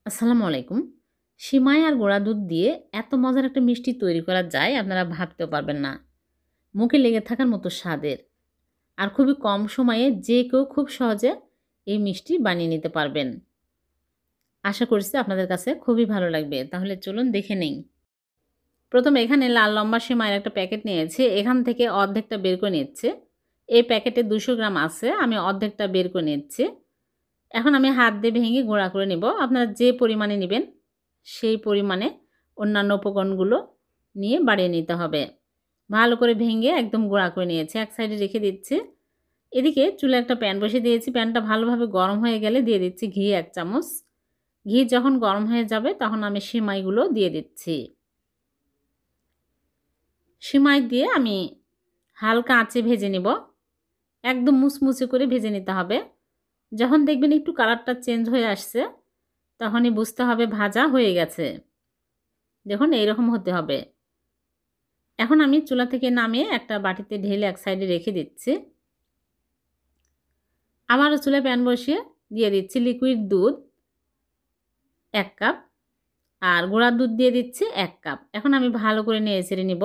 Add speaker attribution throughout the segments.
Speaker 1: আসসালামু আলাইকুম। সিমাই আর গুঁড়া দুধ দিয়ে এত মজার একটা মিষ্টি তৈরি করা যায় আপনারা ভাবতেও পারবেন না। মুখে লেগে থাকার মতো স্বাদের আর খুবই কম সময়ে যে কেউ খুব সহজে এই মিষ্টি বানিয়ে নিতে পারবেন। আশা করছি আপনাদের কাছে খুবই ভালো লাগবে। তাহলে চলুন দেখে নেই। প্রথমে এখানে লাল লম্বা সিমাইয়ের একটা প্যাকেট নিয়েছি। এখান থেকে অর্ধেকটা বের করে নিচ্ছি। এই প্যাকেটে 200 গ্রাম আছে। আমি অর্ধেকটা বের করে নিচ্ছি। এখন আমি হাত দিয়ে ভেঙে গুঁড়া করে নেব। আপনারা যে পরিমাণে নেবেন সেই পরিমাণে অন্যান্য উপকরণগুলো নিয়ে বাড়িয়ে নিতে হবে। ভালো করে ভেঙে একদম গুঁড়া করে নিয়েছি। এক সাইডে রেখে দিচ্ছি। এদিকে চুলায় একটা প্যান বসিয়ে দিয়েছি। প্যানটা ভালোভাবে গরম হয়ে গেলে দিয়ে দিচ্ছি ঘি 1 চামচ। ঘি যখন গরম হয়ে যাবে তখন আমি সিমাইগুলো দিয়ে দিচ্ছি। সিমাই দিয়ে আমি হালকা আঁচে ভেজে নেব। একদম মুচমুচে করে ভেজে নিতে হবে। যখন দেখবেন একটু কালারটা চেঞ্জ হয়ে আসছে তখনই বুঝতে হবে ভাজা হয়ে গেছে। দেখুন এইরকম হতে হবে। এখন আমি চুলা থেকে নামিয়ে একটা বাটিতে ঢেলে এক সাইডে রেখে দিচ্ছি। আবারও চুলায় প্যান বসিয়ে দিয়ে দিচ্ছি লিকুইড দুধ 1 কাপ আর গুঁড়া দুধ দিয়ে দিচ্ছি 1 কাপ। এখন আমি ভালো করে নেড়েচেড়ে নিব।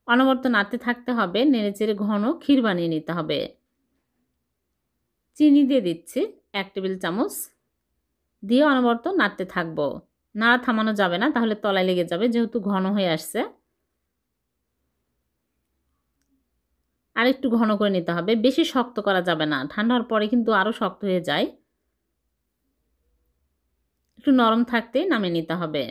Speaker 1: অনবরত নাড়তে থাকতে হবে। নেড়েচেড়ে ঘন ক্ষীর বানিয়ে নিতে হবে। চিনি দিয়ে দিচ্ছি 1 টেবিল চামচ। দিয়ে অনবরত নাড়তে থাকবো। নাড়া থামানো যাবে না, তাহলে তলায় লেগে যাবে, যেহেতু ঘন হয়ে আসছে। আর একটু ঘন করে নিতে হবে। বেশি শক্ত করা যাবে না, ঠান্ডা হওয়ার পরে কিন্তু আরও শক্ত হয়ে যায়। একটু নরম থাকতেই নামিয়ে নিতে হবে।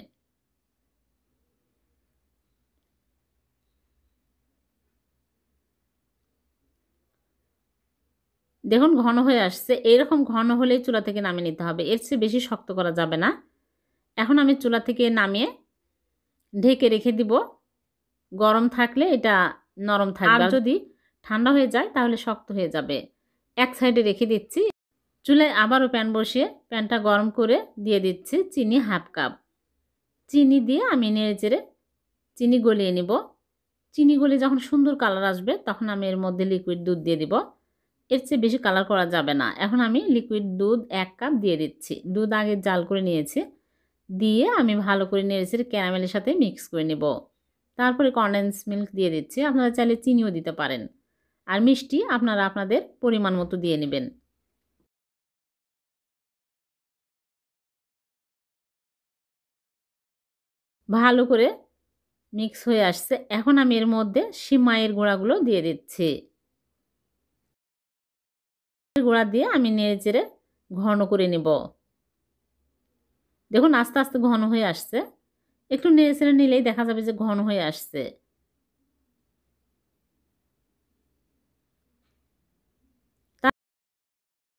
Speaker 1: দেখুন ঘন হয়ে আসছে। এইরকম ঘন হলেই চুলা থেকে নামিয়ে নিতে হবে, এর চেয়ে বেশি শক্ত করা যাবে না। এখন আমি চুলা থেকে নামিয়ে ঢেকে রেখে দিব। গরম থাকলে এটা নরম থাকবে, আর যদি ঠান্ডা হয়ে যায় তাহলে শক্ত হয়ে যাবে। এক সাইডে রেখে দিচ্ছি। চুলায় আবারও প্যান বসিয়ে প্যানটা গরম করে দিয়ে দিচ্ছি চিনি 1/2 কাপ। চিনি দিয়ে আমি নেড়েচেড়ে চিনি গলিয়ে নিব। চিনি গলে যখন সুন্দর কালার আসবে তখন আমি এর মধ্যে লিকুইড দুধ দিয়ে দিব। এর চেয়ে বেশি কালার করা যাবে না। এখন আমি লিকুইড দুধ 1 কাপ দিয়ে দিচ্ছি। দুধ আগে জাল করে নিয়েছি। দিয়ে আমি ভালো করে নেড়েচেড়ে ক্যারামেলের সাথে মিক্স করে নেব। তারপরে কনডেন্স মিল্ক দিয়ে দিচ্ছি। আপনারা চাইলে চিনিও দিতে পারেন। আর মিষ্টি আপনারা আপনাদের পরিমাণ মতো দিয়ে নেবেন। ভালো করে মিক্স হয়ে আসছে। এখন আমি এর মধ্যে সিমাইয়ের গুঁড়াগুলো দিয়ে দিচ্ছি। গুঁড়া দিয়ে আমি নেড়েচেড়ে ঘন করে নেব। দেখুন আস্তে আস্তে ঘন হয়ে আসছে। একটু নেড়েচেড়ে নিলেই দেখা যাবে যে ঘন হয়ে আসছে।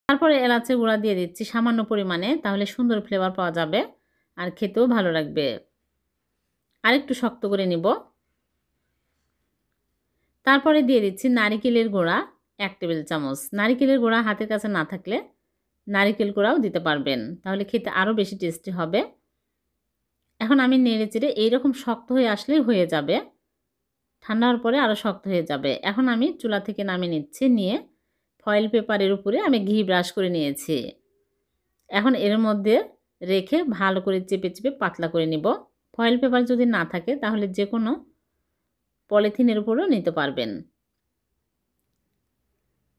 Speaker 1: তারপরে এলাচের গুঁড়া দিয়ে দিচ্ছি সামান্য পরিমাণে, তাহলে সুন্দর ফ্লেভার পাওয়া যাবে আর খেতেও ভালো লাগবে। আরেকটু শক্ত করে নিব। তারপরে দিয়ে দিচ্ছি নারিকেলের গুঁড়া 1 টেবিল চামচ। নারিকেলের গুঁড়া হাতের কাছে না থাকলে নারিকেল গুঁড়াও দিতে পারবেন, তাহলে খেতে আরও বেশি টেস্টি হবে। এখন আমি নেড়েচেড়ে এইরকম শক্ত হয়ে আসলেই হয়ে যাবে। ঠান্ডা হওয়ার পরে আরও শক্ত হয়ে যাবে। এখন আমি চুলা থেকে নামিয়ে নিচ্ছি। নিয়ে ফয়েল পেপারের উপরে আমি ঘি ব্রাশ করে নিয়েছি। এখন এর মধ্যে রেখে ভালো করে চেপে চেপে পাতলা করে নিব। ফয়েল পেপার যদি না থাকে তাহলে যে কোনো পলিথিনের উপরেও নিতে পারবেন।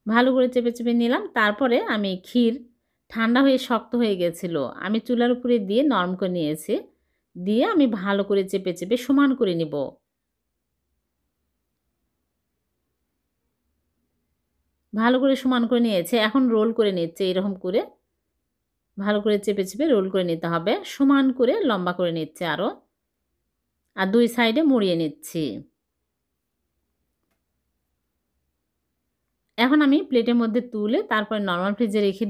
Speaker 1: ভালো করে চেপে চেপে নিলাম। তারপরে আমি ক্ষীর ঠান্ডা হয়ে শক্ত হয়ে গেছিলো, আমি চুলার উপরে দিয়ে নরম করে নিয়েছি। দিয়ে আমি ভালো করে চেপে চেপে সমান করে নিব। ভালো করে সমান করে নিয়েছে। এখন রোল করে নিচ্ছে এরকম করে। ভালো করে চেপে চেপে রোল করে নিতে হবে। সমান করে লম্বা করে নিচ্ছে আরও। আর 2 সাইডে মুড়িয়ে নিচ্ছি। এখন আমি প্লেটের মধ্যে তুলে তারপরে নরমাল ফ্রিজে রেখে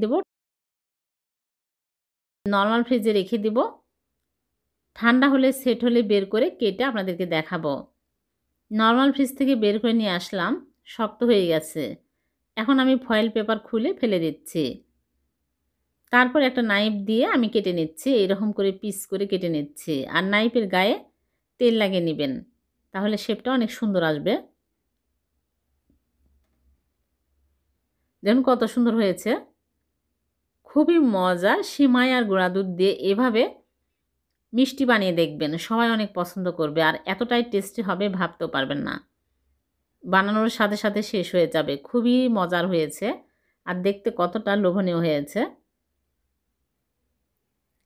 Speaker 1: দেব। ঠান্ডা হলে সেট হলে বের করে কেটে আপনাদেরকে দেখাবো। নরমাল ফ্রিজ থেকে বের করে নিয়ে আসলাম, শক্ত হয়ে গেছে। এখন আমি ফয়েল পেপার খুলে ফেলে দিচ্ছি। তারপর একটা নাইফ দিয়ে আমি কেটে নিচ্ছি। এরকম করে পিস করে কেটে নিচ্ছি। আর নাইফের গায়ে তেল লাগিয়ে নেবেন, তাহলে শেপটা অনেক সুন্দর আসবে। দেখুন কত সুন্দর হয়েছে। খুবই মজার সিমাই আর গুঁড়া দুধ দিয়ে এভাবে মিষ্টি বানিয়ে দেখবেন, সবাই অনেক পছন্দ করবে আর এতটাই টেস্টি হবে ভাবতেও পারবেন না। বানানোর সাথে সাথে শেষ হয়ে যাবে, খুবই মজার হয়েছে আর দেখতে কতটা লোভনীয় হয়েছে।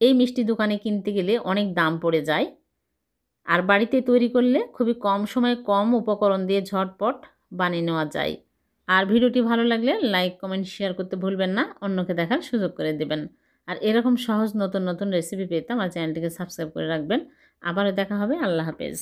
Speaker 1: এই মিষ্টি দোকানে কিনতে গেলে অনেক দাম পড়ে যায়, আর বাড়িতে তৈরি করলে খুবই কম সময়ে কম উপকরণ দিয়ে ঝটপট বানিয়ে নেওয়া যায়। আর ভিডিওটি ভালো লাগলে লাইক কমেন্ট শেয়ার করতে ভুলবেন না, অন্যকে দেখার সুযোগ করে দেবেন। আর এরকম সহজ নতুন নতুন রেসিপি পেতে আমার চ্যানেলটিকে সাবস্ক্রাইব করে রাখবেন। আবারও দেখা হবে। আল্লাহ হাফেজ।